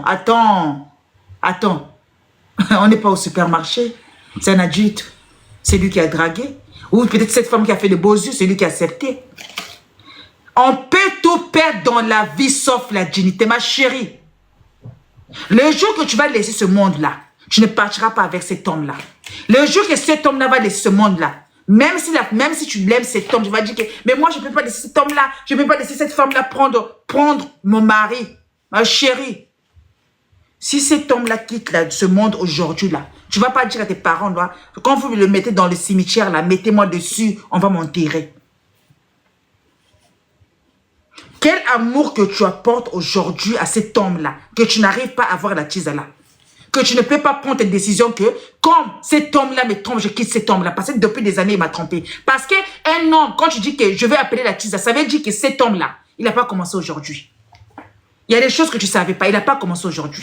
Attends. On n'est pas au supermarché. C'est un adulte. C'est lui qui a dragué. Ou peut-être cette femme qui a fait de beaux yeux, c'est lui qui a accepté. On peut tout perdre dans la vie sauf la dignité, ma chérie. Le jour que tu vas laisser ce monde-là, tu ne partiras pas avec cet homme-là. Le jour que cet homme-là va laisser ce monde-là, même si tu l'aimes cet homme, tu vas dire que, mais moi je ne peux pas laisser cet homme-là, je ne peux pas laisser cette femme-là prendre mon mari, ma chérie. Si cet homme-là quitte ce monde aujourd'hui, là, tu ne vas pas dire à tes parents, là, quand vous le mettez dans le cimetière, là, mettez-moi dessus, on va m'enterrer. Quel amour que tu apportes aujourd'hui à cet homme-là, que tu n'arrives pas à avoir la tisala, que tu ne peux pas prendre tes décisions que, comme cet homme-là me trompe, je quitte cet homme-là, parce que depuis des années, il m'a trompé. Parce qu'un homme, quand tu dis que je vais appeler la tisala, ça veut dire que cet homme-là, il n'a pas commencé aujourd'hui. Il y a des choses que tu ne savais pas, il n'a pas commencé aujourd'hui.